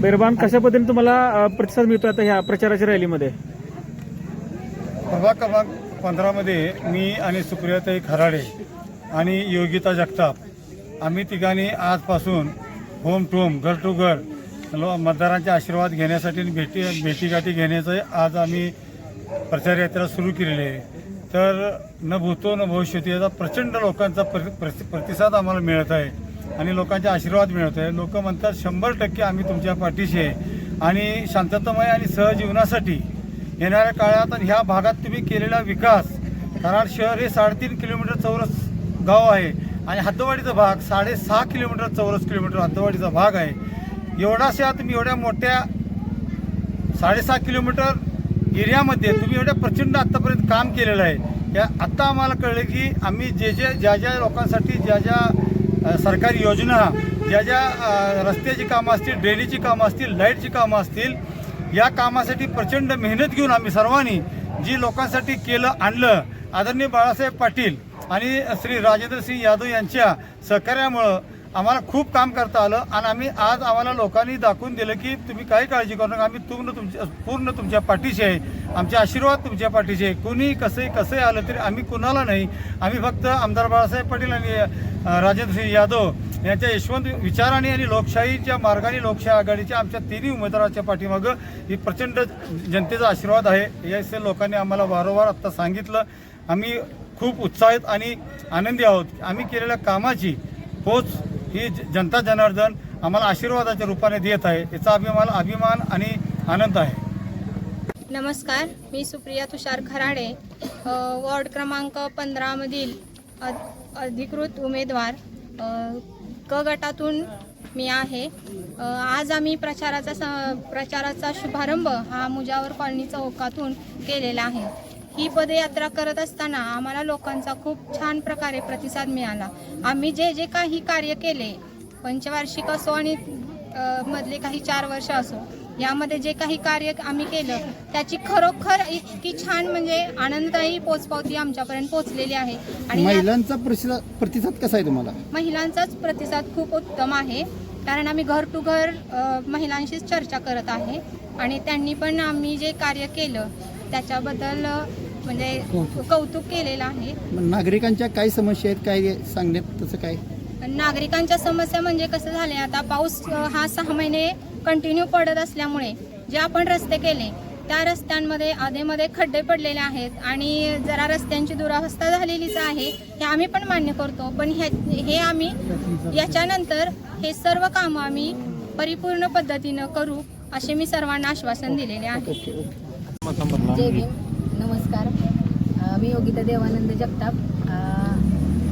मेहरबान, कशा पद्धतीने तुम्हाला प्रतिसाद मिळतो आता ह्या प्रचाराच्या रॅलीमध्ये? प्रभाग क्रमांक 15 मध्ये मी आणि सुप्रियाताई खराडे आणि योगिता जगताप आम्ही तिघांनी आजपासून होम टू होम, घर टू घर मतदारांचे आशीर्वाद घेण्यासाठी भेटीगाठी घेण्याचं आज आम्ही प्रचार यात्रा सुरू केलेली आहे. तर न भूतो न भविष्यती याचा प्रचंड लोकांचा प्रतिसाद आम्हाला मिळत आहे आणि लोकांचे आशीर्वाद मिळत आहे. लोक म्हणतात 100% आम्ही तुमच्या पाठीशी आहे आणि शांततामय आणि सहजीवनासाठी येणाऱ्या काळात आणि ह्या भागात तुम्ही केलेला विकास, कराड शहर हे 3.5 किलोमीटर चौरस गाव आहे आणि हद्दवाडीचा भाग 6.5 किलोमीटर चौरस किलोमीटर हद्दवाडीचा भाग आहे. एवढाशा तुम्ही एवढ्या मोठ्या 6.5 किलोमीटर एरियामध्ये तुम्ही एवढ्या प्रचंड आत्तापर्यंत काम केलेलं आहे. या आत्ता आम्हाला कळलं की आम्ही ज्या लोकांसाठी ज्या सरकारी योजना, ज्या रस्त्याची कामं असतील, ड्रेनेजची कामं असतील, लाईटची कामं असतील, या कामासाठी प्रचंड मेहनत घेऊन आम्ही सर्वांनी जी लोकांसाठी केलं आणलं, आदरणीय बाळासाहेब पाटील आणि श्री राजेंद्रसिंह यादव यांच्या सहकार्यामुळं आम्हाला खूप काम करता आलं आणि आम्हाला लोकांनी दाखवून दिलं की तुम्ही काही काळजी करू नका, आम्ही पूर्ण तुमच्या पाठीशी आहे, आमचे आशीर्वाद तुमच्या पाठीशी आहे. कुणी कसंही आलं तरी आम्ही कुणाला नाही, आम्ही फक्त आमदार बाळासाहेब पाटील आणि राजेंद्रसिंह यादव यांच्या यशवंत विचाराने आणि लोकशाहीच्या मार्गाने लोकशाही आघाडीच्या आमच्या तिन्ही उमेदवाराच्या पाठीमागं ही प्रचंड जनतेचा आशीर्वाद आहे. याचे लोकांनी आम्हाला वारंवार आत्ता सांगितलं. आम्ही खूप उत्साहित आणि आनंदी आहोत. आम्ही केलेल्या कामाची पोच ही जनता जनार्दन आम्हाला आशीर्वादाच्या रूपाने देत आहे. याचा अभिमान आणि आनंद आहे. नमस्कार, मी सुप्रिया तुषार खराडे, वॉर्ड क्रमांक 15 मधील अधिकृत उमेदवार क गटातून मी आहे. आज आम्ही प्रचाराचा शुभारंभ हा मुजावर कॉलनी चौकातून केलेला आहे. ही पदयात्रा करत असताना आम्हाला लोकांचा खूप छान प्रकारे प्रतिसाद मिळाला. आम्ही जे काही कार्य केले, पंचवार्षिक असो आणि मधले काही 4 वर्ष असो, यामध्ये जे काही कार्य आम्ही केलं त्याची खरोखर इतकी छान म्हणजे आनंददायी पोचपावती आमच्यापर्यंत पोहोचलेली आहे. आणि महिलांचा प्रतिसाद कसा आहे तुम्हाला? महिलांचाच प्रतिसाद खूप उत्तम आहे, कारण आम्ही घर टू घर महिलांशीच चर्चा करत आहे आणि त्यांनी पण आम्ही जे कार्य केलं त्याच्याबद्दल म्हणजे कौतुक केलेलं आहे. नागरिकांच्या काय समस्या आहेत, काय सांगण्यात तसं काय? नागरिकांच्या समस्या म्हणजे कसं झाले, आता पाऊस हा 6 महिने कंटिन्यू पडत असल्यामुळे जे आपण रस्ते केले त्या रस्त्यांमध्ये आधेमध्ये खड्डे पडलेले आहेत आणि जरा रस्त्यांची दुरावस्था झालेलीच आहे, हे आम्ही पण मान्य करतो. पण हे आम्ही याच्यानंतर हे सर्व कामं आम्ही परिपूर्ण पद्धतीनं करू असे मी सर्वांना आश्वासन दिलेले आहे. जय भीम, नमस्कार. मी योगिता देवानंद जगताप.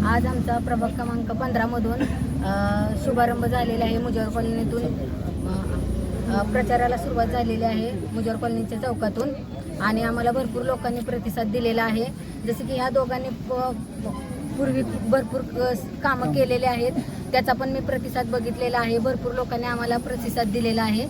आज आमचा प्रभाग क्रमांक 15 मधून शुभारंभ झालेला आहे. मुजावर कॉलनीतून प्रचाराला सुरुवात झालेली आहे, मुजावर कॉलनीच्या चौकातून, आणि आम्हाला भरपूर लोकांनी प्रतिसाद दिलेला आहे. जसे की ह्या दोघांनी पूर्वी भरपूर कामं केलेले आहेत, त्याचा पण मी प्रतिसाद बघितलेला आहे. भरपूर लोकांनी आम्हाला प्रतिसाद दिलेला आहे.